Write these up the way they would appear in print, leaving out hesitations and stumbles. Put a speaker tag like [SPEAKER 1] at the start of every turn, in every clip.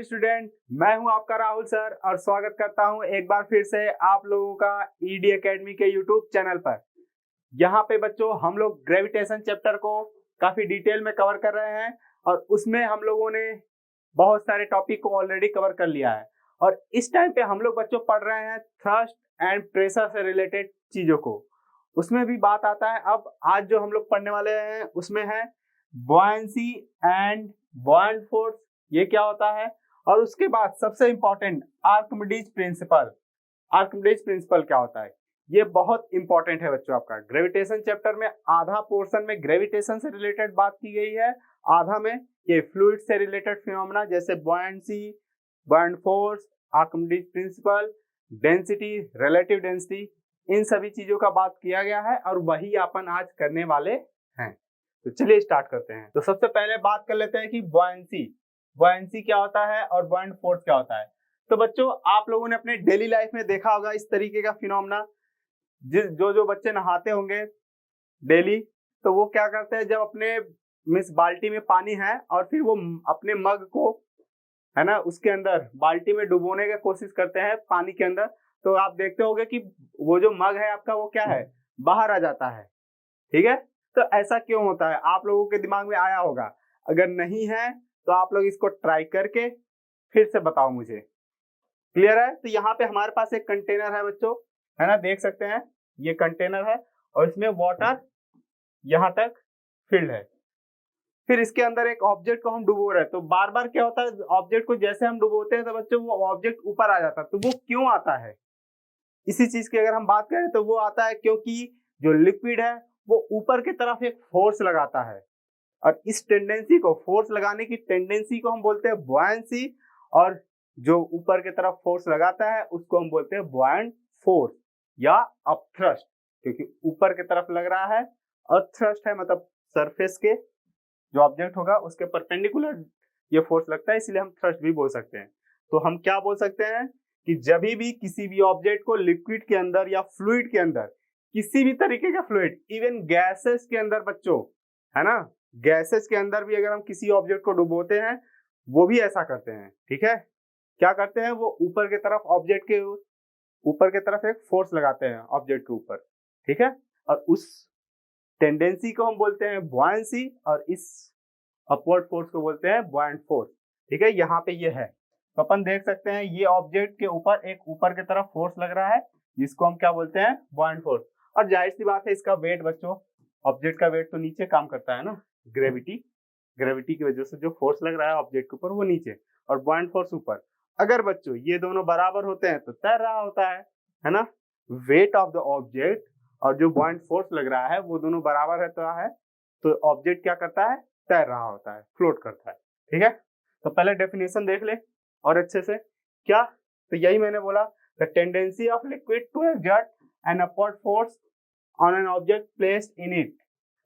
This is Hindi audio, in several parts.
[SPEAKER 1] स्टूडेंट, मैं हूं आपका राहुल सर और स्वागत करता हूं एक बार फिर से आप लोगों का ईडी एकेडमी के यूट्यूब चैनल पर। यहां पे बच्चों हम लोग ग्रेविटेशन चैप्टर को काफी डिटेल में कवर कर रहे हैं और उसमें हम लोगों ने बहुत सारे टॉपिक को ऑलरेडी कवर कर लिया है। और इस टाइम पे हम लोग बच्चों पढ़ रहे हैं थ्रस्ट एंड प्रेशर से रिलेटेड चीजों को। उसमें भी बात आता है। अब आज जो हम लोग पढ़ने वाले हैं उसमें है बुयांसी एंड बुयांट फोर्स, ये क्या होता है। और उसके बाद सबसे important Archimedes principal. Archimedes principal क्या होता है, ये बहुत इंपॉर्टेंट है बच्चों। आपका ग्रेविटेशन चैप्टर में आधा पोर्शन में ग्रेविटेशन से रिलेटेड बात की गई है, आधा में ये फ्लूइड से रिलेटेड फिनोमेना जैसे buoyancy, buoyant force, Archimedes principle, density, relative density, इन सभी चीजों का बात किया गया है और वही अपन आज करने वाले हैं। तो चलिए स्टार्ट करते हैं। तो सबसे पहले बात कर लेते हैं कि बुयांसी क्या होता है और बुयांट फोर्स क्या होता है। तो बच्चों आप लोगों ने अपने डेली लाइफ में देखा होगा इस तरीके का फिनोमेना। जो बच्चे नहाते होंगे डेली, तो वो क्या करते हैं, जब अपने बाल्टी में पानी है और फिर वो अपने मग को है ना उसके अंदर बाल्टी में डुबोने की कोशिश करते हैं पानी के अंदर, तो आप देखते होंगे कि वो जो मग है आपका वो क्या है, बाहर आ जाता है। ठीक है, तो ऐसा क्यों होता है आप लोगों के दिमाग में आया होगा। अगर नहीं है तो आप लोग इसको ट्राई करके फिर से बताओ मुझे। क्लियर है। तो यहाँ पे हमारे पास एक कंटेनर है बच्चों, है ना, देख सकते हैं ये कंटेनर है और इसमें वाटर यहाँ तक फिल्ड है। फिर इसके अंदर एक ऑब्जेक्ट को हम डुबो रहे हैं, तो बार बार क्या होता है, ऑब्जेक्ट को जैसे हम डुबोते हैं तो बच्चों वो ऑब्जेक्ट ऊपर आ जाता है। तो वो क्यों आता है, इसी चीज की अगर हम बात करें तो वो आता है क्योंकि जो लिक्विड है वो ऊपर की तरफ एक फोर्स लगाता है और इस टेंडेंसी को, फोर्स लगाने की टेंडेंसी को हम बोलते हैं बुयांसी, और जो ऊपर की तरफ फोर्स लगाता है उसको हम बोलते हैं बुयांट फोर्स या अपथ्रस्ट, क्योंकि ऊपर की तरफ लग रहा है। अपथ्रस्ट है मतलब सरफेस के जो ऑब्जेक्ट होगा उसके परपेंडिकुलर ये फोर्स लगता है, इसलिए हम थ्रस्ट भी बोल सकते हैं। तो हम क्या बोल सकते हैं कि जब भी किसी भी ऑब्जेक्ट को लिक्विड के अंदर या फ्लूइड के अंदर, किसी भी तरीके का फ्लूइड, इवन गैसेस के अंदर बच्चों, है ना, गैसेस के अंदर भी अगर हम किसी ऑब्जेक्ट को डुबोते हैं वो भी ऐसा करते हैं। ठीक है, क्या करते हैं, वो ऊपर की तरफ ऑब्जेक्ट के ऊपर की तरफ एक फोर्स लगाते हैं ऑब्जेक्ट के ऊपर। ठीक है, और उस टेंडेंसी को हम बोलते हैं बुयांसी और इस अपवर्ड फोर्स को बोलते हैं बुयांट फोर्स। ठीक है, यहाँ पे ये है, तो अपन देख सकते हैं ये ऑब्जेक्ट के ऊपर एक ऊपर की तरफ फोर्स लग रहा है जिसको हम क्या बोलते हैं, बुयांट फोर्स। और जाहिर सी बात है इसका वेट बच्चों, ऑब्जेक्ट का वेट तो नीचे काम करता है ना, ग्रेविटी की वजह से जो फोर्स लग रहा है ऑब्जेक्ट के ऊपर वो नीचे और बुयांट फोर्स ऊपर। अगर बच्चों ये दोनों बराबर होते हैं तो तैर रहा होता है ना, वेट ऑफ द ऑब्जेक्ट और जो बुयांट फोर्स लग रहा है वो दोनों बराबर है तो ऑब्जेक्ट क्या करता है, तैर रहा होता है, फ्लोट करता है। ठीक है, तो पहले डेफिनेशन देख ले और अच्छे से। क्या, तो यही मैंने बोला, the tendency of liquid to exert an upward force on an object placed in it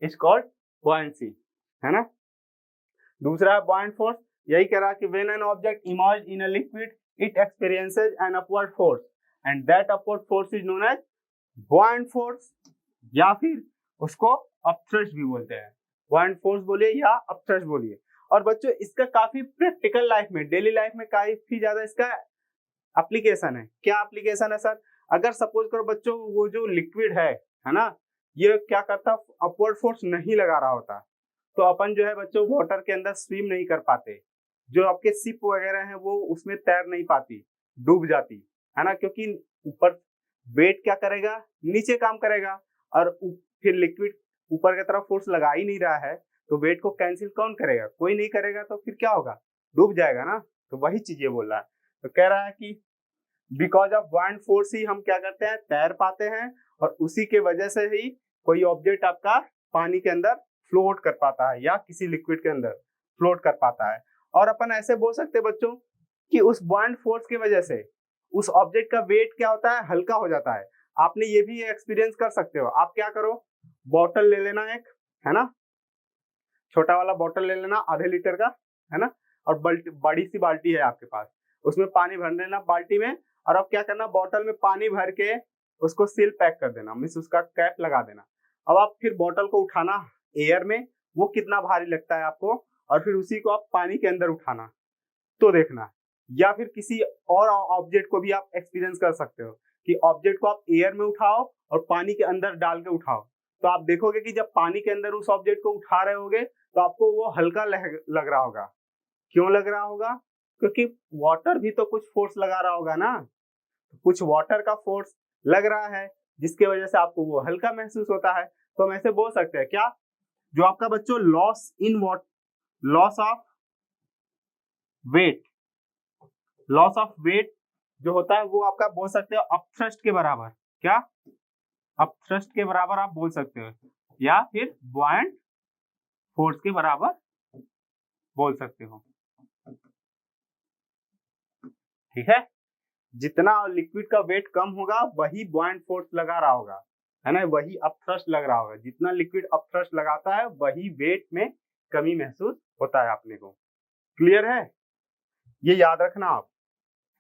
[SPEAKER 1] is called buoyancy, है ना। दूसरा बुयांट फोर्स, यही कह रहा कि when an object emerge in a liquid it experiences an upward force and that upward force is known as buoyant force, या फिर उसको अपथ्रस्ट भी बोलते हैं। बुयांट फोर्स बोलिए या अपथ्रस्ट बोलिए। और बच्चों इसका काफी प्रैक्टिकल लाइफ में, डेली लाइफ में काफी ज्यादा इसका एप्लीकेशन है। क्या एप्लीकेशन है सर, अगर सपोज करो बच्चों वो जो लिक्विड है ना, ये क्या करता, अपवर्ड फोर्स नहीं लगा रहा होता तो अपन जो है बच्चों वाटर के अंदर स्विम नहीं कर पाते, जो आपके शिप वगैरह है वो उसमें तैर नहीं पाती, डूब जाती, है ना, क्योंकि ऊपर वेट क्या करेगा, नीचे काम करेगा और फिर लिक्विड ऊपर की तरफ फोर्स लगा ही नहीं रहा है तो वेट को कैंसिल कौन करेगा, कोई नहीं करेगा, तो फिर क्या होगा, डूब जाएगा ना। तो वही चीज ये बोल रहा है। तो कह रहा है कि बिकॉज ऑफ बुयांट फोर्स ही हम क्या करते हैं, तैर पाते हैं और उसी के वजह से ही कोई ऑब्जेक्ट आपका पानी के अंदर फ्लोट कर पाता है या किसी लिक्विड के अंदर फ्लोट कर पाता है। और अपन ऐसे बोल सकते हैं बच्चों कि उस बुयांट फोर्स की वजह से उस ऑब्जेक्ट का वेट क्या होता है, हल्का हो जाता है। आपने ये भी एक्सपीरियंस कर सकते हो। आप क्या करो, बॉटल ले लेना एक, है ना, छोटा वाला बॉटल ले लेना आधे लीटर का, है ना, और बड़ी सी बाल्टी है आपके पास, उसमें पानी भर लेना बाल्टी में, और अब क्या करना, बॉटल में पानी भर के उसको सील पैक कर देना, मीन्स उसका कैप लगा देना। अब आप फिर बॉटल को उठाना एयर में, वो कितना भारी लगता है आपको, और फिर उसी को आप पानी के अंदर उठाना, तो देखना या फिर किसी और ऑब्जेक्ट को भी आप एक्सपीरियंस कर सकते हो कि ऑब्जेक्ट को आप एयर में उठाओ और पानी के अंदर डाल के उठाओ, तो आप देखोगे कि जब पानी के अंदर उस ऑब्जेक्ट को उठा रहे होगे तो आपको वो हल्का लग रहा होगा। क्यों लग रहा होगा? क्योंकि वाटर भी तो कुछ फोर्स लगा रहा होगा ना, कुछ वाटर का फोर्स लग रहा है जिसकी वजह से आपको वो हल्का महसूस होता है। तो हम ऐसे बोल सकते हैं क्या, जो आपका बच्चों loss of weight, loss of weight जो होता है वो आपका बोल सकते हो अपथ्रस्ट के बराबर, क्या अपथ्रस्ट के बराबर आप बोल सकते हो, या फिर बुआयंट फोर्स के बराबर बोल सकते हो। ठीक है, जितना लिक्विड का वेट कम होगा वही बुआयंट फोर्स लगा रहा होगा, है ना, वही अपथ्रस्ट लग रहा होगा। जितना लिक्विड अपथ्रस्ट लगाता है वही वेट में कमी महसूस होता है अपने को। क्लियर है, ये याद रखना आप।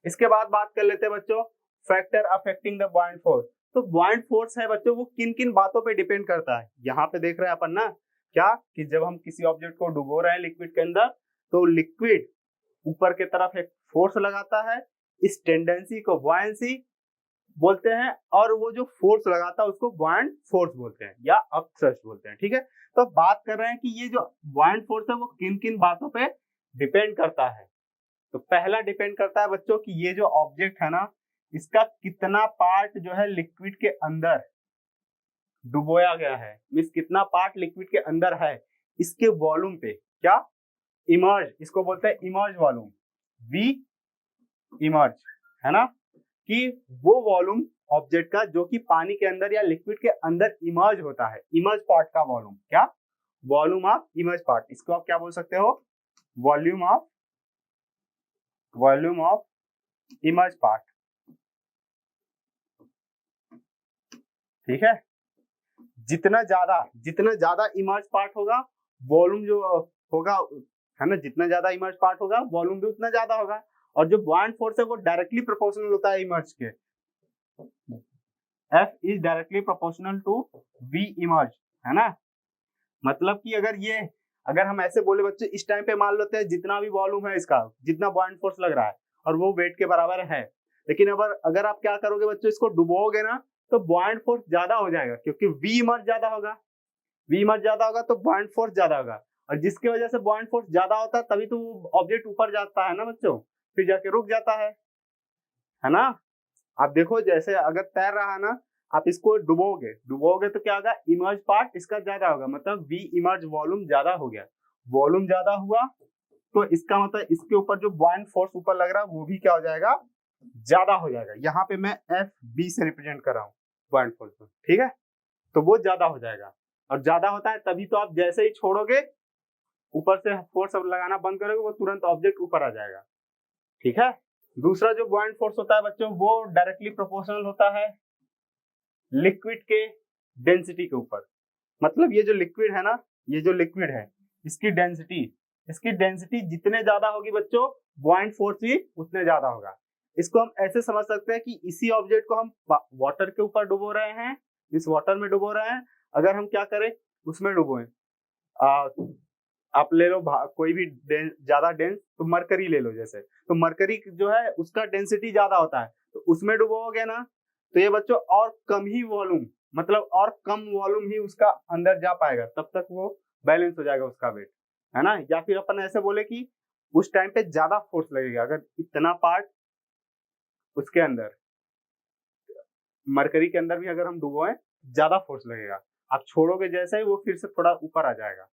[SPEAKER 1] इसके बाद बात कर लेते हैं बच्चों फैक्टर अफेक्टिंग द बुआयंट फोर्स। तो बुआयंट फोर्स है बच्चों वो किन किन बातों पे डिपेंड करता है, यहाँ पे देख रहे हैं अपन ना, क्या कि जब हम किसी ऑब्जेक्ट को डुबो रहे हैं लिक्विड के अंदर तो लिक्विड ऊपर की तरफ एक फोर्स लगाता है, इस टेंडेंसी को बुआयंसी बोलते हैं, और वो जो फोर्स लगाता है उसको बुआयंट फोर्स बोलते हैं या अपथ्रस्ट बोलते हैं। ठीक है, तो बात कर रहे हैं कि ये जो बुआयंट फोर्स है वो किन किन बातों पे डिपेंड करता है। तो पहला डिपेंड करता है बच्चों कि ये जो ऑब्जेक्ट है ना इसका कितना पार्ट जो है लिक्विड के अंदर डुबोया गया है, मींस कितना पार्ट लिक्विड के अंदर है, इसके वॉल्यूम पे, क्या इमर्ज, इसको बोलते हैं इमर्ज वॉल्यूम, वी इमर्ज, है ना, कि वो वॉल्यूम ऑब्जेक्ट का जो कि पानी के अंदर या लिक्विड के अंदर इमर्ज होता है, इमर्ज पार्ट का वॉल्यूम, क्या वॉल्यूम ऑफ इमर्ज पार्ट, इसको आप क्या बोल सकते हो, वॉल्यूम ऑफ इमर्ज पार्ट। ठीक है, जितना ज्यादा इमर्ज पार्ट होगा वॉल्यूम जो होगा, है ना, जितना ज्यादा इमर्ज पार्ट होगा वॉल्यूम भी उतना ज्यादा होगा, और जो बुआयंट फोर्स है वो डायरेक्टली प्रोपोर्शनल होता है इमर्ज के, F is directly proportional to V immerse, है ना। मतलब कि अगर हम ऐसे बोले बच्चे इस टाइम पे मान लेते हैं जितना भी वॉल्यूम है इसका, जितना बुआयंट फोर्स लग रहा है और वो वेट के बराबर है, लेकिन अगर आप क्या करोगे बच्चों, इसको डुबोगे ना तो बुआयंट फोर्स ज्यादा हो जाएगा, क्योंकि V इमर्ज ज्यादा होगा, तो बुआयंट फोर्स ज्यादा होगा, और जिसकी वजह से बुआयंट फोर्स ज्यादा होता है तभी तो ऑब्जेक्ट ऊपर जाता है ना बच्चों, फिर जाके रुक जाता है ना। आप देखो जैसे अगर तैर रहा है ना, आप इसको डुबोगे तो क्या होगा, इमर्ज पार्ट इसका ज्यादा होगा, मतलब वी इमर्ज वॉल्यूम ज्यादा हो गया, वॉल्यूम ज्यादा हुआ तो इसका मतलब इसके ऊपर जो बुआयंट फोर्स ऊपर लग रहा है वो भी क्या हो जाएगा, ज्यादा हो जाएगा। यहाँ पे मैं एफ बी से रिप्रेजेंट कर रहा हूँ बुआयंट फोर्स को, ठीक है, तो वो ज्यादा हो जाएगा, और ज्यादा होता है तभी तो आप जैसे ही छोड़ोगे ऊपर से फोर्स लगाना बंद करोगे वो तुरंत ऑब्जेक्ट ऊपर आ जाएगा। ठीक है, दूसरा जो बुआयंट फोर्स होता है बच्चों वो डायरेक्टली प्रोपोर्शनल होता है लिक्विड के डेंसिटी के ऊपर। मतलब ये जो लिक्विड है ना, ये जो लिक्विड है इसकी डेंसिटी जितने ज्यादा होगी बच्चों बुआयंट फोर्स भी उतने ज्यादा होगा। इसको हम ऐसे समझ सकते हैं कि इसी ऑब्जेक्ट को हम वाटर के ऊपर डुबो रहे हैं, इस वाटर में डुबो रहे हैं, अगर हम क्या करें उसमें डुबोए, आप ले लो कोई भी ज्यादा डेंस, तो मरकरी ले लो जैसे, तो मरकरी जो है उसका डेंसिटी ज्यादा होता है, तो उसमें डुबोगे ना तो ये बच्चों और कम ही वॉल्यूम, मतलब और कम वॉल्यूम ही उसका अंदर जा पाएगा, तब तक वो बैलेंस हो जाएगा उसका वेट, है ना। या फिर अपन ऐसे बोले कि उस टाइम पे ज्यादा फोर्स लगेगा, अगर इतना पार्ट उसके अंदर मरकरी के अंदर भी अगर हम डुबोए ज्यादा फोर्स लगेगा, आप छोड़ोगे जैसे ही वो फिर से थोड़ा ऊपर आ जाएगा।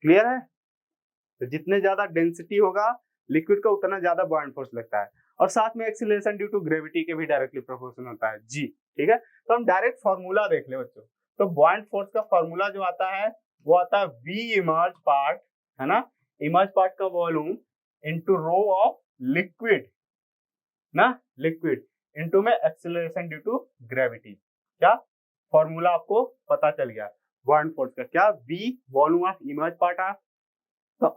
[SPEAKER 1] क्लियर है, तो जितने ज्यादा डेंसिटी होगा लिक्विड का उतना ज्यादा बुआयंट फोर्स लगता है, और साथ में एक्सीलरेशन ड्यू टू ग्रेविटी के भी डायरेक्टली प्रोपोर्शनल होता है जी। ठीक है, तो हम डायरेक्ट फॉर्मूला देख ले बच्चों, तो बुआयंट फोर्स का फॉर्मूला जो आता है वो आता है वी इमर्ज पार्ट, है ना, इमर्ज पार्ट का volume into rho of liquid ना, लिक्विड इनटू में एक्सीलरेशन ड्यू टू ग्रेविटी। क्या फॉर्मूला आपको पता चल गया बुआयंट फोर्स का, क्या V volume of immerse part of the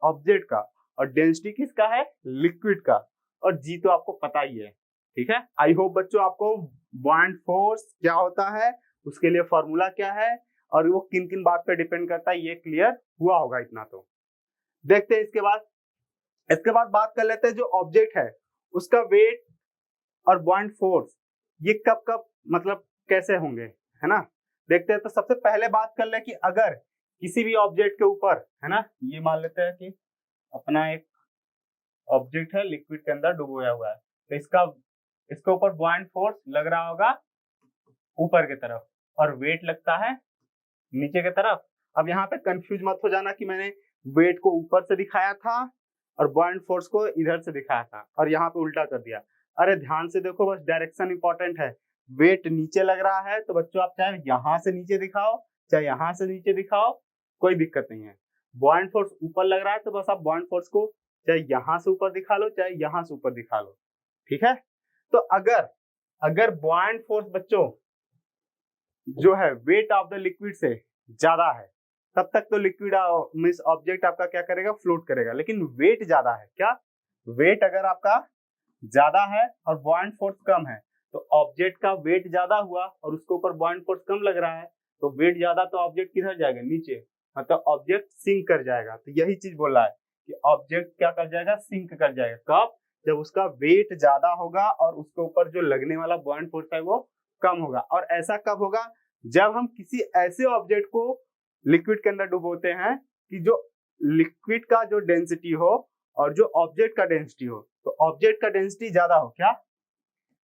[SPEAKER 1] object का, और डेंसिटी किसका है, लिक्विड का, और जी तो आपको पता ही है। ठीक है, आई होप बच्चों आपको बुआयंट फोर्स क्या होता है, उसके लिए फॉर्मूला क्या है, और वो किन किन बात पे डिपेंड करता है ये क्लियर हुआ होगा इतना। तो देखते हैं इसके बाद इसके बाद बात कर लेते हैं जो ऑब्जेक्ट है उसका वेट और बॉइंट फोर्स ये कब कब मतलब कैसे होंगे, है ना। देखते हैं। तो सबसे पहले बात कर ले कि अगर किसी भी ऑब्जेक्ट के ऊपर, है ना, ये मान लेते हैं कि अपना एक ऑब्जेक्ट है लिक्विड के अंदर डुबोया हुआ है, तो इसके ऊपर बॉइंट फोर्स लग रहा होगा ऊपर की तरफ और वेट लगता है नीचे की तरफ। अब यहाँ पे कंफ्यूज मत हो जाना कि मैंने वेट को ऊपर से दिखाया था और बॉइंट फोर्स को इधर से दिखाया था और यहाँ पे उल्टा कर दिया। अरे ध्यान से देखो, बस डायरेक्शन इंपॉर्टेंट है। वेट नीचे लग रहा है तो बच्चों आप चाहे यहाँ से नीचे दिखाओ चाहे यहाँ से नीचे दिखाओ, कोई दिक्कत नहीं है। बॉइंट फोर्स ऊपर लग रहा है तो बस आप बॉइंट फोर्स को चाहे यहाँ से ऊपर दिखा लो चाहे यहाँ से ऊपर दिखा लो, ठीक है। तो अगर बॉइंट फोर्स बच्चों जो है वेट ऑफ द लिक्विड से ज्यादा है तब तक तो लिक्विड मींस ऑब्जेक्ट आपका क्या करेगा, फ्लोट करेगा। लेकिन वेट ज्यादा है, क्या वेट अगर आपका ज्यादा है और बॉइंट फोर्स कम है तो ऑब्जेक्ट का वेट ज्यादा हुआ और उसके ऊपर बॉइंट फोर्स कम लग रहा है तो वेट ज्यादा तो ऑब्जेक्ट किधर जाएगा, नीचे, मतलब ऑब्जेक्ट सिंक कर जाएगा। तो यही चीज बोल रहा है कि ऑब्जेक्ट क्या कर जाएगा, सिंक कर जाएगा। कब? जब उसका वेट ज्यादा होगा और उसके ऊपर जो लगने वाला बॉइंट फोर्स है वो कम होगा। और ऐसा कब होगा, जब हम किसी ऐसे ऑब्जेक्ट को लिक्विड के अंदर डुबोते हैं कि जो लिक्विड का जो डेंसिटी हो और जो ऑब्जेक्ट का डेंसिटी हो, तो ऑब्जेक्ट का डेंसिटी ज्यादा हो। क्या?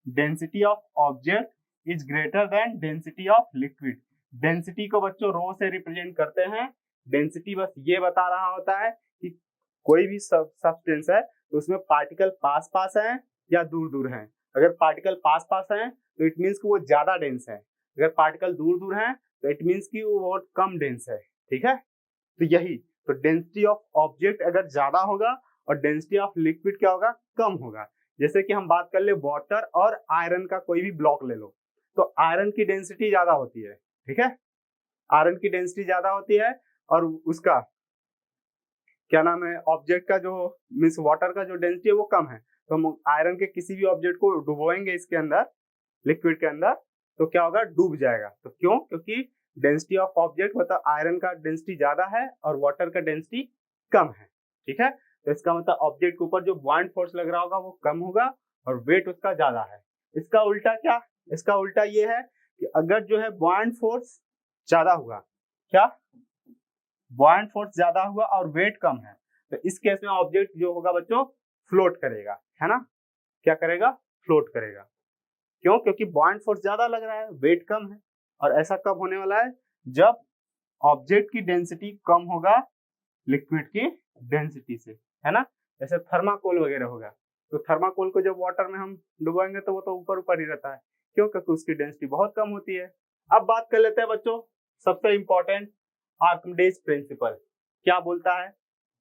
[SPEAKER 1] Density of object is greater than density of liquid. Density को बच्चों रो से रिप्रेजेंट करते हैं। डेंसिटी बस ये बता रहा होता है कि कोई भी सब्सटेंस है तो उसमें पार्टिकल पास पास है या दूर दूर है। अगर पार्टिकल पास पास है तो इट मीन्स कि वो ज्यादा डेंस है, अगर पार्टिकल दूर दूर है तो इट मीन्स कि वो बहुत कम डेंस है, ठीक है। तो यही तो डेंसिटी ऑफ ऑब्जेक्ट अगर ज्यादा होगा और डेंसिटी ऑफ लिक्विड क्या होगा, कम होगा। जैसे कि हम बात कर ले वाटर और आयरन का कोई भी ब्लॉक ले लो, तो आयरन की डेंसिटी ज्यादा होती है, ठीक है, आयरन की डेंसिटी ज्यादा होती है और उसका क्या नाम है, ऑब्जेक्ट का जो मीन्स वाटर का जो डेंसिटी है वो कम है। तो हम आयरन के किसी भी ऑब्जेक्ट को डुबोएंगे इसके अंदर, लिक्विड के अंदर, तो क्या होगा, डूब जाएगा। तो क्यों? क्योंकि डेंसिटी ऑफ ऑब्जेक्ट मतलब आयरन का डेंसिटी ज्यादा है और वाटर का डेंसिटी कम है, ठीक है। तो इसका मतलब ऑब्जेक्ट के ऊपर जो बॉइंट फोर्स लग रहा होगा वो कम होगा और वेट उसका ज्यादा है। इसका उल्टा क्या, इसका उल्टा ये है कि अगर जो है बॉइंट फोर्स ज्यादा हुआ, क्या बॉइंट फोर्स ज्यादा हुआ और वेट कम है, तो इस केस में ऑब्जेक्ट जो होगा बच्चों फ्लोट करेगा, है ना। क्या करेगा? फ्लोट करेगा। क्यों? क्योंकि बॉइंट फोर्स ज्यादा लग रहा है, वेट कम है। और ऐसा कब होने वाला है, जब ऑब्जेक्ट की डेंसिटी कम होगा लिक्विड की डेंसिटी से, है ना। जैसे थर्माकोल वगैरह होगा, तो थर्माकोल को जब वाटर में हम डुबाएंगे तो वो तो ऊपर ऊपर ही रहता है। क्यों? क्योंकि उसकी डेंसिटी बहुत कम होती है। अब बात कर लेते हैं बच्चों सबसे इंपॉर्टेंट आर्किमिडीज प्रिंसिपल क्या बोलता है।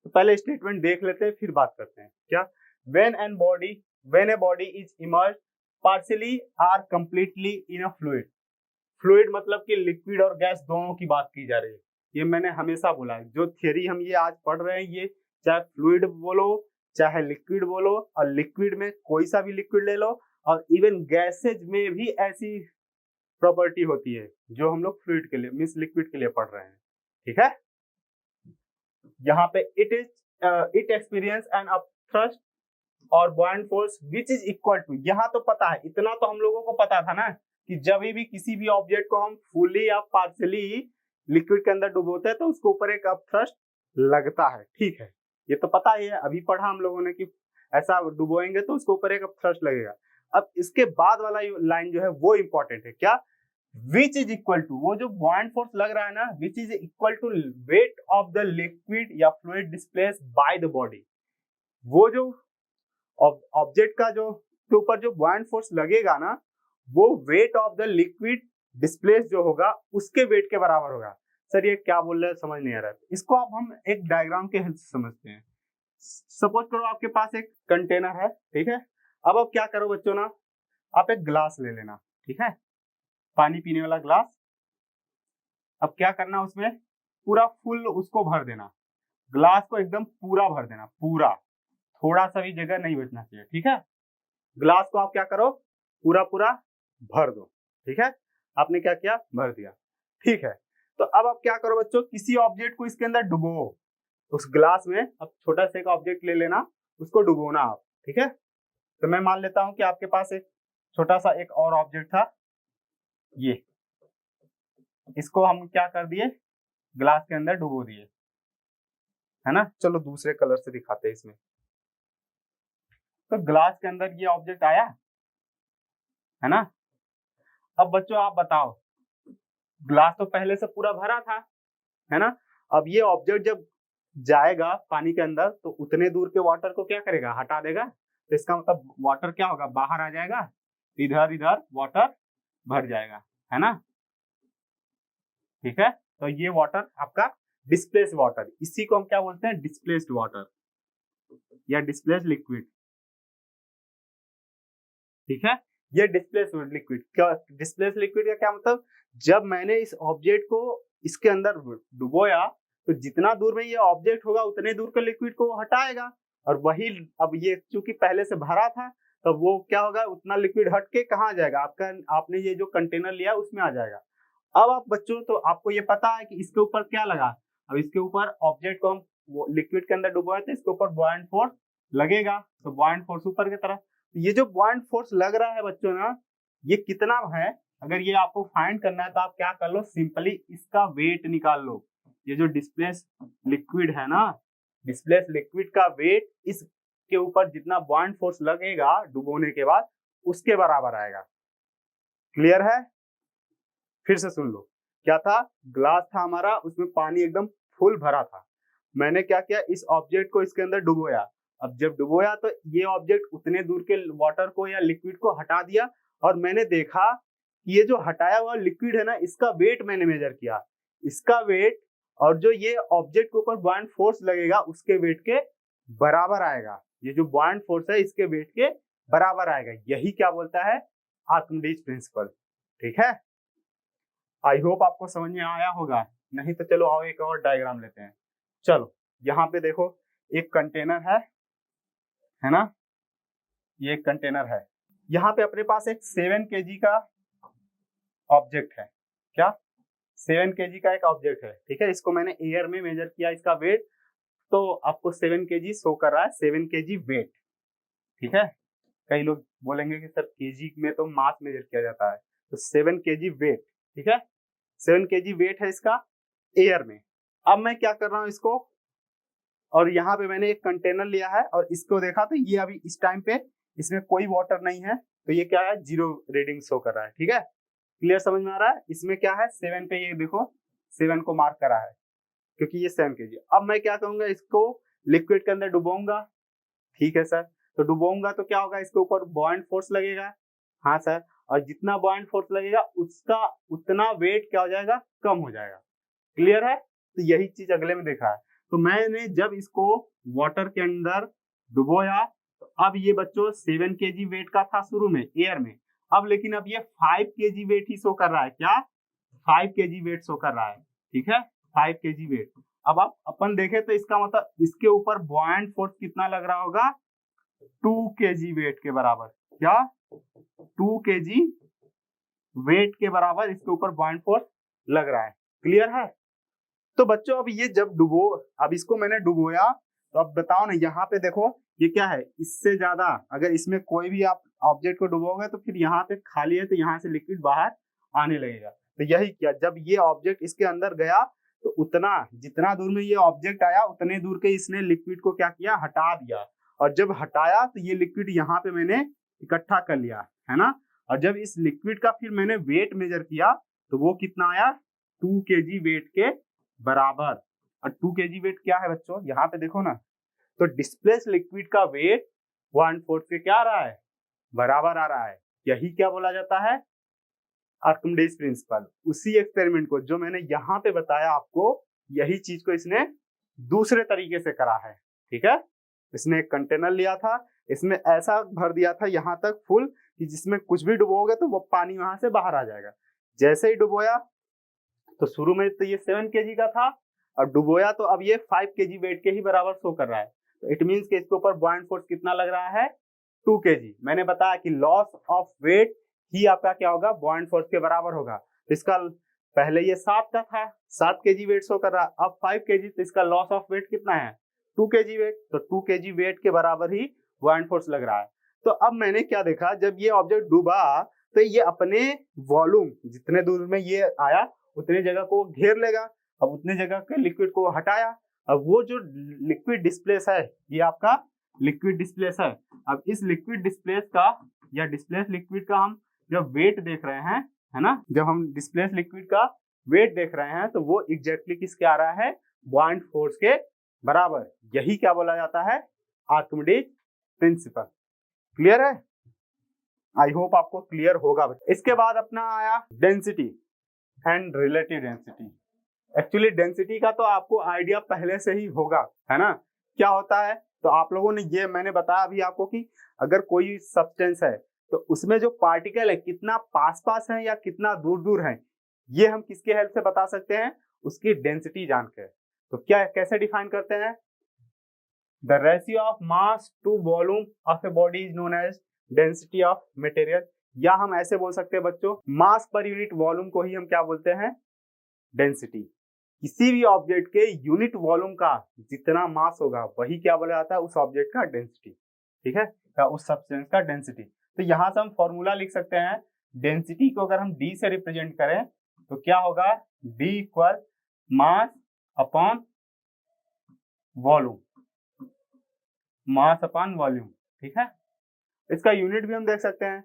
[SPEAKER 1] तो पहले स्टेटमेंट देख लेते हैं फिर बात करते हैं। क्या? when a body is immersed partially or completely in a fluid मतलब कि लिक्विड और गैस दोनों की बात की जा रही है। ये मैंने हमेशा बोला है, जो थियरी हम ये आज पढ़ रहे हैं, ये चाहे फ्लूइड बोलो चाहे लिक्विड बोलो, और लिक्विड में कोई सा भी लिक्विड ले लो, और इवन गैसेज में भी ऐसी प्रॉपर्टी होती है जो हम लोग फ्लूइड के लिए मींस लिक्विड के लिए पढ़ रहे हैं, ठीक है। यहाँ पे इट एक्सपीरियंस एंड अपथ्रस्ट और buoyant force which is equal to, यहाँ तो पता है, इतना तो हम लोगों को पता था ना कि जब भी किसी भी ऑब्जेक्ट को हम फुली या पार्शियली लिक्विड के अंदर डुबोते हैं तो उसके ऊपर एक अपथ्रस्ट लगता है, ठीक है, ये तो पता ही है, अभी पढ़ा हम लोगों ने कि ऐसा डुबोएंगे तो उसके ऊपर एक अपथ्रस्ट लगेगा। अब इसके बाद वाला लाइन जो है वो इंपॉर्टेंट है। क्या? विच इज इक्वल टू, वो जो बॉइंट फोर्स लग रहा है ना, which is equal to weight of the liquid या fluid displaced by the body. वो जो ऑब्जेक्ट का जो के ऊपर जो बॉइंट फोर्स लगेगा ना, वो wait of the liquid displace जो होगा उसके वेट के बराबर होगा। सर ये क्या बोल रहे हैं समझ नहीं आ रहा है। इसको आप हम एक डायग्राम के हेल्प से समझते हैं। सपोज करो आपके पास एक कंटेनर है, ठीक है। अब आप क्या करो बच्चों ना, आप एक ग्लास ले लेना, ठीक है, पानी पीने वाला ग्लास। अब क्या करना, उसमें पूरा फुल उसको भर देना, ग्लास को एकदम पूरा भर देना, पूरा, थोड़ा सा भी जगह नहीं बचना चाहिए, ठीक है। ग्लास को आप क्या करो, पूरा पूरा भर दो, ठीक है। आपने क्या किया, भर दिया, ठीक है। तो अब आप क्या करो बच्चों, किसी ऑब्जेक्ट को इसके अंदर डुबो, उस ग्लास में अब छोटा सा एक ऑब्जेक्ट ले लेना उसको डुबोना आप, ठीक है। तो मैं मान लेता हूं कि आपके पास एक छोटा सा एक और ऑब्जेक्ट था, ये, इसको हम क्या कर दिए, ग्लास के अंदर डुबो दिए, है ना। चलो दूसरे कलर से दिखाते हैं इसमें। तो ग्लास के अंदर ये ऑब्जेक्ट आया, है ना। अब बच्चों आप बताओ, ग्लास तो पहले से पूरा भरा था, है ना। अब ये ऑब्जेक्ट जब जाएगा पानी के अंदर तो उतने दूर के वाटर को क्या करेगा, हटा देगा। तो इसका मतलब वाटर क्या होगा, बाहर आ जाएगा, इधर इधर वाटर भर जाएगा, है ना। ठीक है, तो ये वाटर आपका डिस्प्लेस्ड वाटर, इसी को हम क्या बोलते हैं, डिस्प्लेस्ड वाटर या डिस्प्लेस्ड लिक्विड। ठीक है, ये डिस्प्लेस्ड लिक्विड, क्या डिस्प्लेस्ड लिक्विड का क्या मतलब, जब मैंने इस ऑब्जेक्ट को इसके अंदर डुबोया तो जितना दूर में ये ऑब्जेक्ट होगा उतने दूर के लिक्विड को हटाएगा, और वही अब ये चूंकि पहले से भरा था तो वो क्या होगा, उतना लिक्विड हट के कहाँ जाएगा, आपका आपने ये जो कंटेनर लिया उसमें आ जाएगा। अब आप बच्चों, तो आपको ये पता है कि इसके ऊपर क्या लगा, अब इसके ऊपर ऑब्जेक्ट को हम लिक्विड के अंदर डुबोए थे, इसके ऊपर बॉयंट फोर्स लगेगा, तो बॉयंट फोर्स ऊपर की तरफ। ये जो बॉयंट फोर्स लग रहा है बच्चों ना, ये कितना है, अगर ये आपको फाइंड करना है तो आप क्या कर लो, सिंपली इसका वेट निकाल लो। ये जो डिस्प्लेस लिक्विड है ना, डिस्प्लेस लिक्विड का वेट इसके ऊपर जितना बॉयंट फोर्स लगेगा डुबोने के बाद उसके बराबर आएगा। क्लियर है, फिर से सुन लो। क्या था, ग्लास था हमारा, उसमें पानी एकदम फुल भरा था, मैंने क्या किया, इस ऑब्जेक्ट को इसके अंदर डुबोया। अब जब डुबोया तो ये ऑब्जेक्ट उतने दूर के वाटर को या लिक्विड को हटा दिया, और मैंने देखा कि ये जो हटाया हुआ लिक्विड है ना, इसका वेट मैंने मेजर किया, इसका वेट और जो ये ऑब्जेक्ट के ऊपर बॉयंट फोर्स लगेगा उसके वेट के बराबर आएगा। ये जो बॉयंट फोर्स है इसके वेट के बराबर आएगा, यही क्या बोलता है, आर्किमिडीज प्रिंसिपल। ठीक है, आई होप आपको समझ में आया होगा, नहीं तो चलो आओ एक और डायग्राम लेते हैं। चलो यहाँ पे देखो, एक कंटेनर है ना, ये एक कंटेनर है, यहाँ पे अपने पास एक 7 kg का ऑब्जेक्ट है, क्या 7 kg का एक ऑब्जेक्ट है, ठीक है। इसको मैंने एयर में मेजर किया, इसका वेट, तो आपको 7 kg शो कर रहा है, 7 kg वेट। ठीक है, कई लोग बोलेंगे कि सर केजी में तो मास मेजर किया जाता है, तो 7 kg वेट, ठीक है, 7 kg वेट है इसका एयर में। अब मैं क्या कर रहा हूं इसको, और यहाँ पे मैंने एक कंटेनर लिया है और इसको देखा तो ये अभी इस टाइम पे इसमें कोई वाटर नहीं है, तो ये क्या है, 0 रीडिंग शो कर रहा है। ठीक है, क्लियर समझ में आ रहा है, इसमें क्या है 7 पे, ये देखो 7 को मार्क करा है क्योंकि ये 7 kg। अब मैं क्या करूंगा, इसको लिक्विड के अंदर डुबोऊंगा। ठीक है सर, तो डुबोऊंगा तो क्या होगा, इसके ऊपर बॉयंट फोर्स लगेगा, हाँ सर, और जितना बॉयंट फोर्स लगेगा उसका उतना वेट क्या हो जाएगा, कम हो जाएगा। क्लियर है, तो यही चीज अगले में देखा है। तो मैंने जब इसको वाटर के अंदर डुबोया तो अब ये बच्चों 7 kg वेट का था शुरू में एयर में, अब लेकिन अब ये 5 kg वेट ही शो कर रहा है, क्या 5 kg वेट शो कर रहा है। ठीक है, 5 kg वेट। अब आप अपन देखें तो इसका मतलब इसके ऊपर बॉयंट फोर्स कितना लग रहा होगा, 2 kg वेट के बराबर, क्या 2 kg वेट के बराबर इसके ऊपर बॉयंट फोर्स लग रहा है। क्लियर है, तो बच्चों अब ये जब अब इसको मैंने डुबोया, तो अब बताओ ना, यहाँ पे देखो ये क्या है, इससे ज्यादा अगर इसमें कोई भी आप ऑब्जेक्ट को डुबोगे तो फिर यहाँ पे खाली है, तो यहाँ से लिक्विड बाहर आने लगेगा। तो यही किया, जब ये ऑब्जेक्ट इसके अंदर गया तो उतना जितना दूर में ये ऑब्जेक्ट आया उतने दूर के इसने लिक्विड को क्या किया, हटा दिया, और जब हटाया तो ये लिक्विड यहाँ पे मैंने इकट्ठा कर लिया, है ना। और जब इस लिक्विड का फिर मैंने वेट मेजर किया तो वो कितना आया, 2 kg वेट के बराबर। और 2 kg वेट क्या है बच्चों, यहाँ पे देखो ना, तो डिस्प्लेस लिक्विड का वेट 1/4 के क्या आ रहा है, बराबर आ रहा है। यही क्या बोला जाता है, आर्किमिडीज प्रिंसिपल। उसी एक्सपेरिमेंट को जो मैंने यहाँ पे बताया आपको, यही चीज को इसने दूसरे तरीके से करा है। ठीक है, इसने एक कंटेनर लिया था, इसमें ऐसा भर दिया था यहाँ तक फुल कि जिसमें कुछ भी डुबोगे तो वो पानी वहां से बाहर आ जाएगा। जैसे ही डुबोया तो शुरू में तो ये 7 kg का था, और डुबोया तो अब ये 5 kg वेट के ही बराबर शो कर रहा है, तो इट मींस कि इसके ऊपर बॉयंट फोर्स कितना लग रहा है, 2 kg। मैंने बताया कि लॉस ऑफ वेट ही आपका क्या होगा, बॉयंट फोर्स के बराबर होगा। तो इसका पहले ये 7 का था, 7 kg वेट शो कर रहा है, अब 5 kg, तो इसका लॉस ऑफ वेट कितना है, 2 kg वेट, तो 2 kg वेट के बराबर ही बुआयंट फोर्स लग रहा है। तो अब मैंने क्या देखा, जब ये ऑब्जेक्ट डूबा तो ये अपने वॉल्यूम जितने दूर में ये आया उतने जगह को घेर लेगा। अब उतने जगह के लिक्विड को हटाया, अब वो जो लिक्विड डिस्प्लेस है ये आपका लिक्विड डिस्प्लेस है। अब इस लिक्विड डिस्प्लेस का या डिस्प्लेस लिक्विड का हम जब वेट देख रहे हैं, है ना, जब हम डिस्प्लेस लिक्विड का वेट देख रहे हैं तो वो एग्जैक्टली किसके आ रहा है, बुआयंट फोर्स के बराबर। यही क्या बोला जाता है, आर्किमिडीज प्रिंसिपल। क्लियर है? आई होप आपको क्लियर होगा। इसके बाद अपना आया density and relative density. Actually density का तो आपको आइडिया पहले से ही होगा, है ना, क्या होता है। तो आप लोगों ने ये मैंने बताया अभी आपको कि अगर कोई सब्सटेंस है तो उसमें जो पार्टिकल है कितना पास पास है या कितना दूर दूर है, ये हम किसके हेल्प से बता सकते हैं, उसकी डेंसिटी जानकर। तो क्या कैसे डिफाइन करते हैं, the ratio of mass to volume of a body is known as density of material. या हम ऐसे बोल सकते हैं बच्चों, मास पर यूनिट वॉल्यूम को ही हम क्या बोलते हैं, डेंसिटी। किसी भी ऑब्जेक्ट के यूनिट वॉल्यूम का जितना मास होगा वही क्या बोला जाता है, उस ऑब्जेक्ट का डेंसिटी। ठीक है, या उस सब्सटेंस का डेंसिटी। तो यहां से हम फॉर्मूला लिख सकते हैं, डेंसिटी को अगर हम डी से रिप्रेजेंट करें तो क्या होगा, D equal mass upon volume, mass upon volume. ठीक है, इसका यूनिट भी हम देख सकते हैं,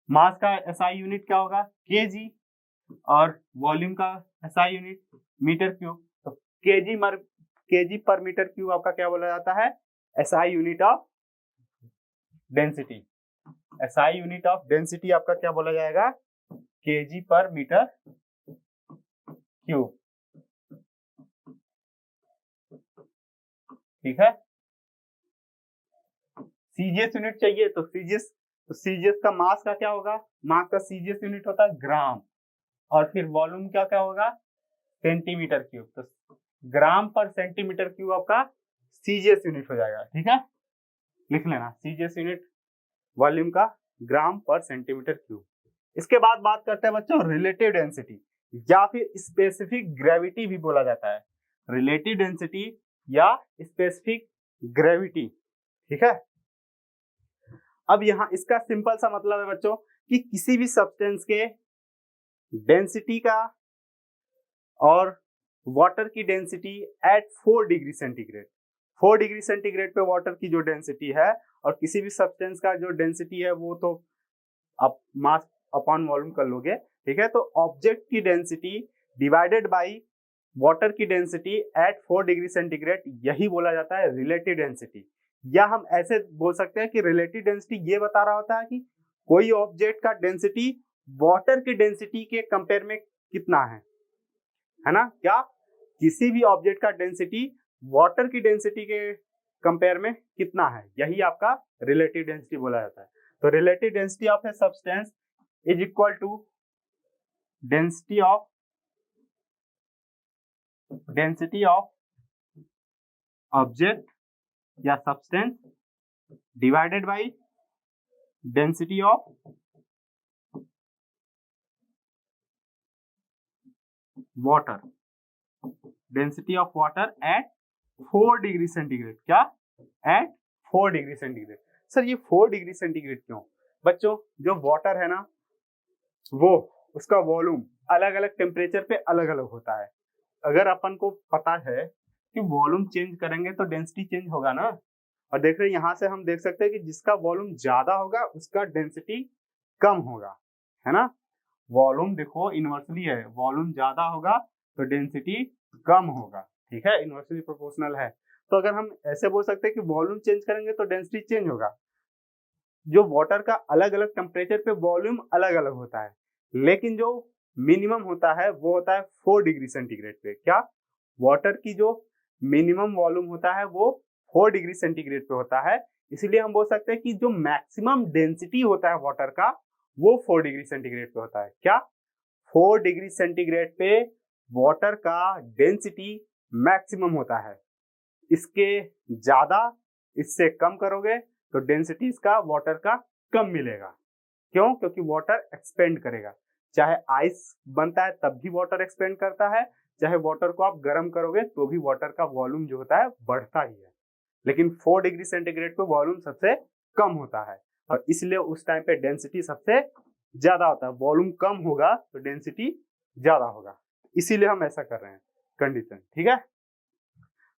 [SPEAKER 1] मास का एसआई यूनिट क्या होगा, केजी, और वॉल्यूम का एसआई यूनिट मीटर क्यूब। तो केजी पर मीटर क्यूब आपका क्या बोला जाता है, SI unit of density. SI unit of density आपका क्या बोला जाएगा, केजी पर मीटर क्यूब। ठीक है, सीजीएस यूनिट चाहिए तो सीजीएस का मास का क्या होगा, मास का सीजीएस यूनिट होता है ग्राम, और फिर वॉल्यूम क्या क्या होगा, सेंटीमीटर क्यूब। तो ग्राम पर सेंटीमीटर क्यूब आपका सीजीएस यूनिट हो जाएगा। ठीक है, लिख लेना, सीजीएस यूनिट वॉल्यूम का ग्राम पर सेंटीमीटर क्यूब। इसके बाद बात करते हैं बच्चों रिलेटिव डेंसिटी, या फिर स्पेसिफिक ग्रेविटी भी बोला जाता है, रिलेटिव डेंसिटी या स्पेसिफिक ग्रेविटी। ठीक है, अब यहाँ इसका सिंपल सा मतलब है बच्चों कि किसी भी सब्सटेंस के डेंसिटी का और वाटर की density at 4 degree centigrade, 4 degree centigrade पे वाटर की जो डेंसिटी है और किसी भी सब्सटेंस का जो डेंसिटी है वो तो आप मास अपॉन वॉल्यूम कर लोगे। ठीक है, तो ऑब्जेक्ट की डेंसिटी डिवाइडेड बाई वाटर की डेंसिटी एट 4 डिग्री सेंटीग्रेड, यही बोला जाता है रिलेटिव डेंसिटी। या हम ऐसे बोल सकते हैं कि रिलेटिव डेंसिटी ये बता रहा होता है कि कोई ऑब्जेक्ट का डेंसिटी वाटर की डेंसिटी के कंपेयर में कितना है ना, क्या किसी भी ऑब्जेक्ट का डेंसिटी वाटर की डेंसिटी के कंपेयर में कितना है, यही आपका रिलेटिव डेंसिटी बोला जाता है। तो relative density of a substance is equal to density of object या substance divided by density of water, density of water at 4 degree centigrade. क्या, एट 4 डिग्री सेंटीग्रेड। सर ये 4 डिग्री सेंटीग्रेड क्यों? बच्चों जो वाटर है ना, वो उसका वॉल्यूम अलग अलग टेम्परेचर पे अलग अलग होता है। अगर अपन को पता है कि वॉल्यूम चेंज करेंगे तो डेंसिटी चेंज होगा ना, और देख रहे हैं यहाँ से हम देख सकते हैं कि जिसका वॉल्यूम ज्यादा होगा उसका डेंसिटी कम होगा, है ना। वॉल्यूम देखो इनवर्सली है, वॉल्यूम ज्यादा होगा तो डेंसिटी कम होगा। ठीक है, इनवर्सली प्रोपोर्शनल है। तो अगर हम ऐसे बोल सकते हैं कि वॉल्यूम चेंज करेंगे तो डेंसिटी चेंज होगा। जो वाटर का अलग अलग टेम्परेचर पे वॉल्यूम अलग अलग होता है, लेकिन जो मिनिमम होता है वो होता है 4 डिग्री सेंटीग्रेड पे। क्या, वाटर की जो मिनिमम वॉल्यूम होता है वो 4 डिग्री सेंटीग्रेड पे होता है। इसलिए हम बोल सकते हैं कि जो मैक्सिमम डेंसिटी होता है वाटर का वो 4 डिग्री सेंटीग्रेड पे होता है। क्या, 4 डिग्री सेंटीग्रेड पे वाटर का डेंसिटी मैक्सिमम होता है। इसके ज्यादा, इससे कम करोगे तो डेंसिटी इसका वाटर का कम मिलेगा। क्यों? क्योंकि वाटर एक्सपेंड करेगा, चाहे आइस बनता है तब भी वाटर एक्सपेंड करता है, चाहे वाटर को आप गर्म करोगे तो भी वाटर का वॉल्यूम जो होता है बढ़ता ही है, लेकिन 4 डिग्री सेंटीग्रेड पे वॉल्यूम सबसे कम होता है और इसलिए उस टाइम पे डेंसिटी सबसे ज्यादा होता है। वॉल्यूम कम होगा तो डेंसिटी ज्यादा होगा, इसीलिए हम ऐसा कर रहे हैं कंडीशन, ठीक है।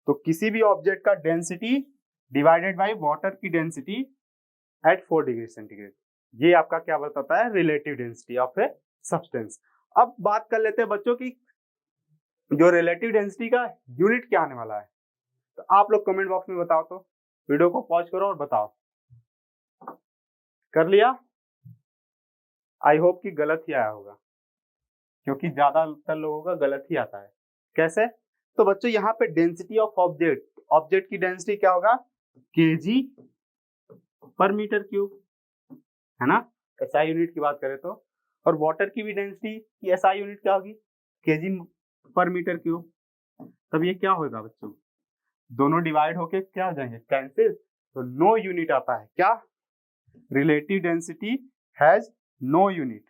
[SPEAKER 1] तो किसी भी ऑब्जेक्ट का डेंसिटी डिवाइडेड बाय वाटर की डेंसिटी एट 4 डिग्री सेंटीग्रेड, ये आपका क्या बताता है, relative density of a substance. अब बात कर लेते हैं बच्चों की जो रिलेटिव डेंसिटी का यूनिट क्या आने वाला है, तो आप लोग कमेंट बॉक्स में बताओ, तो वीडियो को पॉज करो और बताओ। कर लिया? आई होप कि गलत ही आया होगा, क्योंकि ज्यादातर लोगों का गलत ही आता है। कैसे? तो बच्चों यहाँ पे डेंसिटी ऑफ ऑब्जेक्ट की डेंसिटी क्या होगा, केजी पर मीटर क्यूब, है ना, एसआई यूनिट की बात करें तो। और वाटर की भी डेंसिटी की एसआई यूनिट क्या होगी, केजी पर मीटर क्यूब। तब ये क्या होगा बच्चों, दोनों डिवाइड होके क्या हो जाएंगे, कैंसिल, तो नो यूनिट आता है। क्या, relative density has no unit,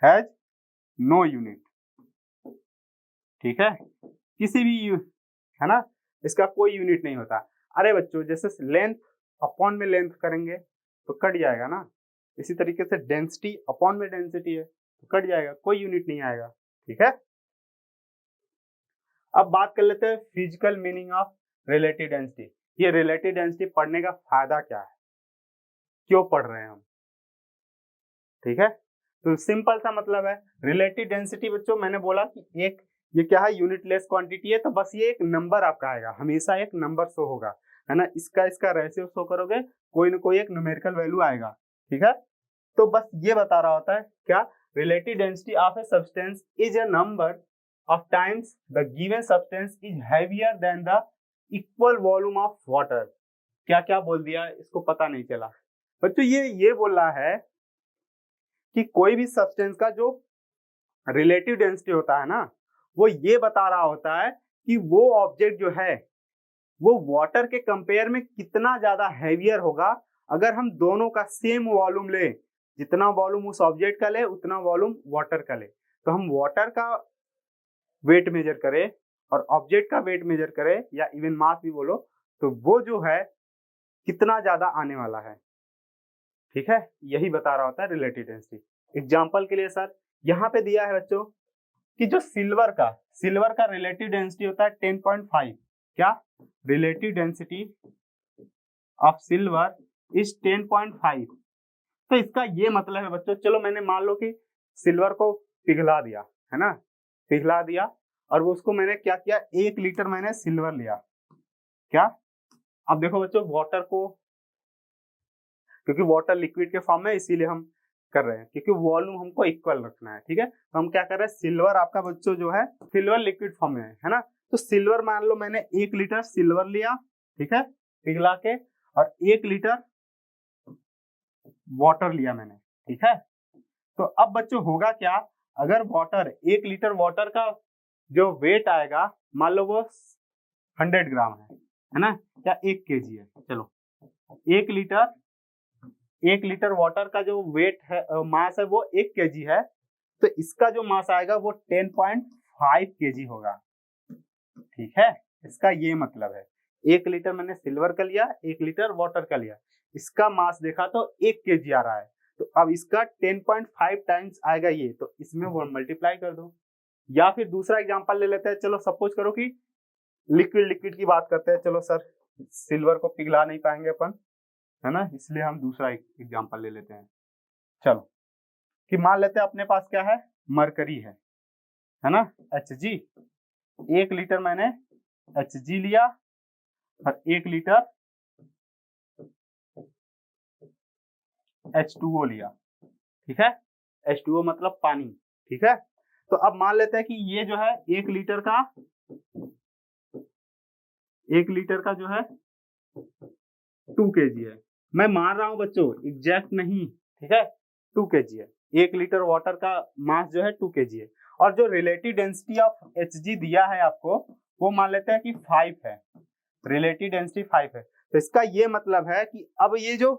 [SPEAKER 1] has no unit, ठीक है, किसी भी है ना, इसका कोई यूनिट नहीं होता। अरे बच्चों जैसे लेंथ अपॉन में लेंथ करेंगे तो कट जाएगा ना, इसी तरीके से डेंसिटी अपॉन में डेंसिटी है तो कट जाएगा, कोई यूनिट नहीं आएगा, ठीक है। अब बात कर लेते हैं physical meaning of relative density. ये रिलेटिव डेंसिटी पढ़ने का फायदा क्या है, क्यों पढ़ रहे हैं हम, ठीक है। तो सिंपल सा मतलब है रिलेटिव डेंसिटी बच्चों, मैंने बोला कि एक ये क्या है, यूनिटलेस क्वांटिटी है, तो बस ये एक नंबर आपका आएगा, हमेशा एक नंबर शो होगा, है ना, इसका रेशियो शो करोगे कोई ना कोई एक न्यूमेरिकल वैल्यू आएगा, ठीक है। तो बस ये बता रहा होता है क्या, relative density of a substance is a number of times the given substance is heavier than the equal volume of water. क्या क्या बोल दिया, इसको पता नहीं चला बच्चों। ये बोल रहा है कि कोई भी सब्सटेंस का जो रिलेटिव डेंसिटी होता है ना, वो ये बता रहा होता है कि वो ऑब्जेक्ट जो है वो वाटर के कंपेयर में कितना ज्यादा हैवियर होगा अगर हम दोनों का सेम वॉल्यूम ले, जितना वॉल्यूम उस ऑब्जेक्ट का ले उतना वॉल्यूम वाटर का ले। तो हम वाटर का वेट मेजर करें और ऑब्जेक्ट का वेट मेजर करें या इवन मास भी बोलो, तो वो जो है कितना ज्यादा आने वाला है, ठीक है, यही बता रहा होता है रिलेटिव डेंसिटी। एग्जांपल के लिए सर यहाँ पे दिया है बच्चों कि जो सिल्वर का रिलेटिव डेंसिटी होता है 10.5। क्या, relative density of silver is 10.5। तो इसका ये मतलब है बच्चों, चलो मैंने मान लो कि सिल्वर को पिघला दिया, है ना, पिघला दिया और वो उसको मैंने क्या किया, 1 लीटर मैंने सिल्वर लिया। क्या, अब देखो बच्चों वाटर को, क्योंकि वाटर लिक्विड के फॉर्म में इसीलिए हम कर रहे हैं, क्योंकि वॉल्यूम हमको इक्वल रखना है, ठीक है। तो हम क्या कर रहे हैं, सिल्वर आपका बच्चों जो है सिल्वर लिक्विड फॉर्म में है ना, तो सिल्वर मान लो मैंने 1 लीटर सिल्वर लिया, ठीक है, पिघला के, और 1 लीटर वाटर लिया मैंने, ठीक है। तो अब बच्चों होगा क्या, अगर वाटर 1 लीटर वाटर का जो वेट आएगा, मान लो वो 100 ग्राम है ना, या 1 केजी है, चलो 1 लीटर वाटर का जो वेट है, मास है, वो 1 केजी है, तो इसका जो मास आएगा वो 10.5 केजी होगा, ठीक है। इसका ये मतलब है 1 लीटर मैंने सिल्वर का लिया, 1 लीटर वाटर का लिया, इसका मास देखा तो 1 केजी आ रहा है, तो अब इसका 10.5 टाइम्स आएगा ये, तो इसमें वो मल्टीप्लाई कर दो। या फिर दूसरा एग्जांपल ले लेते हैं, चलो सपोज करो कि लिक्विड की बात करते हैं, चलो सर सिल्वर को पिघला नहीं पाएंगे अपन, है ना, इसलिए हम दूसरा एग्जांपल ले लेते हैं। चलो कि मान लेते हैं अपने पास क्या है, मरकरी है ना, Hg, 1 लीटर मैंने Hg लिया और 1 लीटर H2O लिया, ठीक है, H2O मतलब पानी, ठीक है। तो अब मान लेते हैं कि ये जो है 1 लीटर का जो है 2 केजी है, मैं मान रहा हूं बच्चों एग्जैक्ट नहीं, ठीक है, 2 केजी है, 1 लीटर वाटर का मास जो है 2 केजी है, और जो रिलेटिव डेंसिटी ऑफ Hg दिया है आपको वो मान लेते हैं कि 5 है, रिलेटिव डेंसिटी 5 है। तो इसका ये मतलब है कि अब ये जो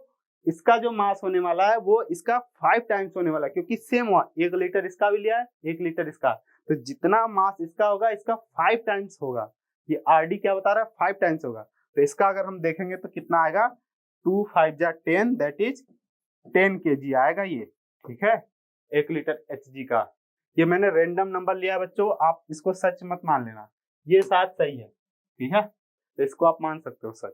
[SPEAKER 1] इसका जो मास होने वाला है वो इसका 5 टाइम्स होने वाला है, क्योंकि सेम हुआ, 1 लीटर इसका भी लिया है, 1 लीटर इसका, तो जितना मास इसका होगा इसका 5 टाइम्स होगा। ये आरडी क्या बता रहा है, 5 टाइम्स होगा। तो इसका अगर हम देखेंगे तो कितना आएगा, 2 5 जा 10, दैट इज 10 kg आएगा ये, ठीक है, 1 लीटर HG का। ये मैंने रेंडम नंबर लिया है बच्चों, आप इसको सच मत मान लेना, ये शायद सही है, ठीक है, तो इसको आप मान सकते हो सच।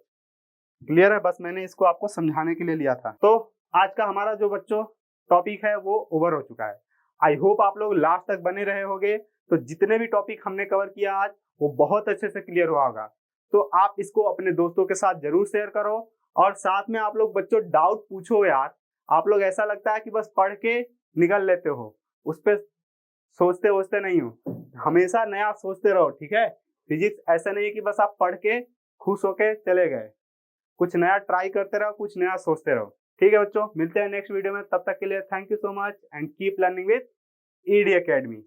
[SPEAKER 1] क्लियर है, बस मैंने इसको आपको समझाने के लिए लिया था। तो आज का हमारा जो बच्चों टॉपिक है वो ओवर हो चुका है। आई होप आप लोग लास्ट तक बने रहे होंगे, तो जितने भी टॉपिक हमने कवर किया आज वो बहुत अच्छे से क्लियर हुआ होगा। तो आप इसको अपने दोस्तों के साथ जरूर शेयर करो, और साथ में आप लोग बच्चों डाउट पूछो यार। आप लोग ऐसा लगता है कि बस पढ़ के निकल लेते हो, उस पर सोचते वोचते नहीं हो, हमेशा नया सोचते रहो, ठीक है। फिजिक्स ऐसा नहीं है कि बस आप पढ़ के खुश होके चले गए, कुछ नया ट्राई करते रहो, कुछ नया सोचते रहो, ठीक है बच्चों। मिलते हैं नेक्स्ट वीडियो में, तब तक के लिए thank you so much and keep learning with ED academy.